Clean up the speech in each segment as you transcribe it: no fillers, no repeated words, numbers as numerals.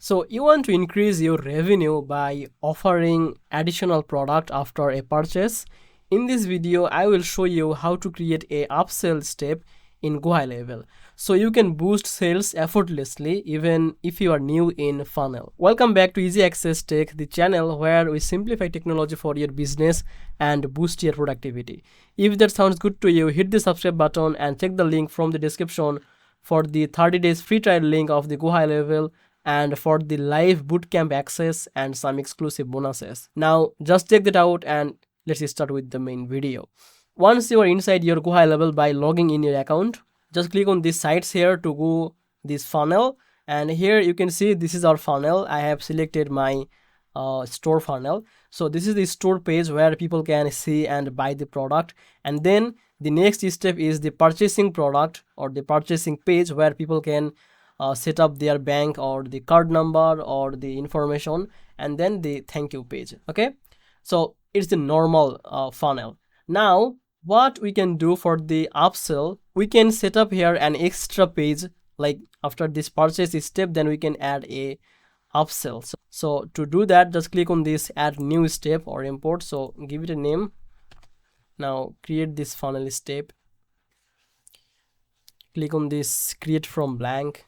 So you want to increase your revenue by offering additional product after a purchase. In this video, I will show you how to create a upsell step in GoHighLevel, so you can boost sales effortlessly even if you are new in funnel. Welcome back to Easy Access Tech, the channel where we simplify technology for your business and boost your productivity. If that sounds good to you, hit the subscribe button and check the link from the description for the 30 days free trial link of the GoHighLevel and for the live bootcamp access and some exclusive bonuses. Now just check that out and let's start with the main video. Once you are inside your GoHighLevel by logging in your account, just click on these sites here to go this funnel, and here you can see this is our funnel. I have selected my store funnel. So this is the store page where people can see and buy the product, and then the next step is the purchasing product or the purchasing page where people can set up their bank or the card number or the information, and then the thank you page. Okay, so it's the normal funnel. Now what we can do for the upsell, we can set up here an extra page, like after this purchase step, then we can add a upsell. So to do that, just click on this add new step or import. So give it a name. Now create this funnel step, click on this create from blank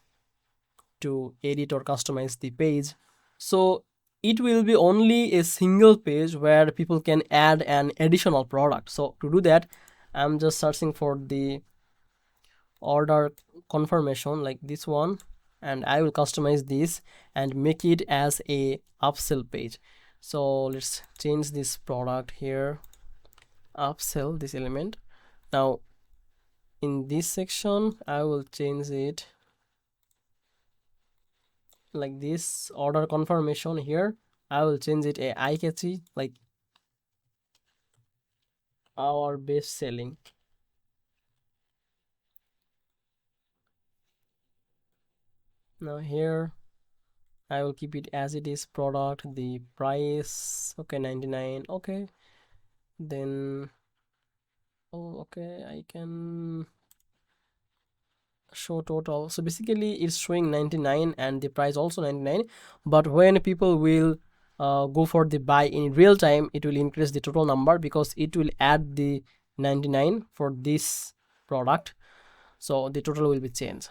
to edit or customize the page. So it will be only a single page where people can add an additional product. So to do that, I'm just searching for the order confirmation like this one, and I will customize this and make it as a upsell page. So let's change this product here, upsell, this element. Now in this section I will change it like this order confirmation. Here I will change it a eye catchy, like our best selling. Now here I will keep it as it is, product, the price, okay, 99. Okay, then okay, I can show total. So basically it's showing 99 and the price also 99, but when people will go for the buy in real time, it will increase the total number because it will add the 99 for this product, so the total will be changed.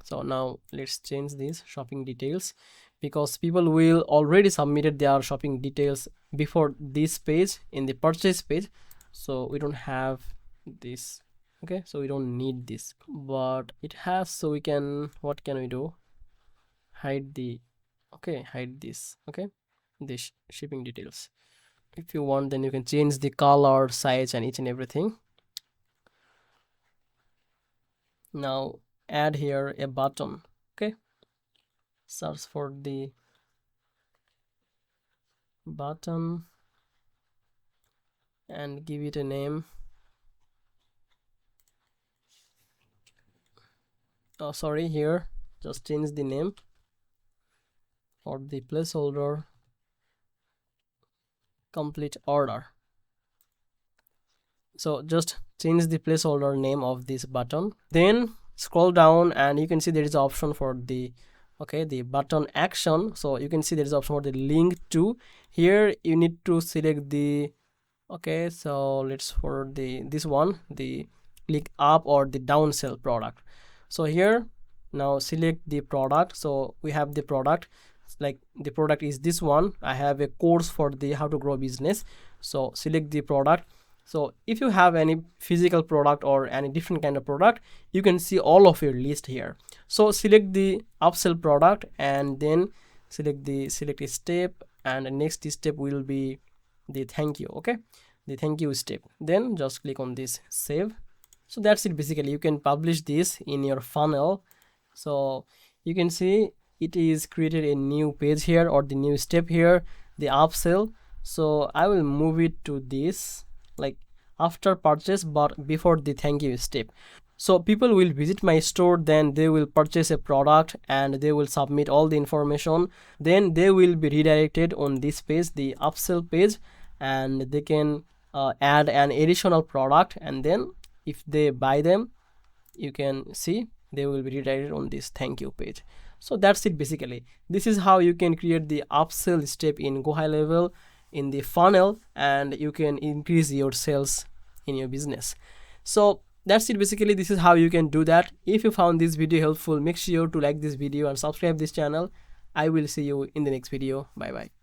So now let's change these shopping details, because people will already submitted their shopping details before this page in the purchase page, so we don't have this. Okay, so we don't need this, but it has, so we can, what can we do, hide the, okay, hide this. Okay, this shipping details. If you want, then you can change the color, size and each and everything. Now add here a button. Okay, search for the button and give it a name. Oh sorry, here just change the name or the placeholder complete order. So just change the placeholder name of this button, then scroll down and you can see there is an option for the, okay, the button action. So you can see there is an option for the link to. Here you need to select the, okay, so let's for the this one, the click up or the down sell product. So here now select the product. So we have the product, like the product is this one. I have a course for the how to grow business, so select the product. So if you have any physical product or any different kind of product, you can see all of your list here. So select the upsell product and then select a step, and the next step will be the thank you. Okay, the thank you step, then just click on this save. So that's it. Basically you can publish this in your funnel. So you can see it is created a new page here or the new step here, the upsell. So I will move it to this, like after purchase but before the thank you step. So people will visit my store, then they will purchase a product and they will submit all the information, then they will be redirected on this page, the upsell page, and they can add an additional product, and then if they buy them, you can see they will be redirected on this thank you page. So that's it basically. This is how you can create the upsell step in GoHighLevel in the funnel, and you can increase your sales in your business. So that's it basically. This is how you can do that. If you found this video helpful, make sure to like this video and subscribe this channel. I will see you in the next video. Bye bye.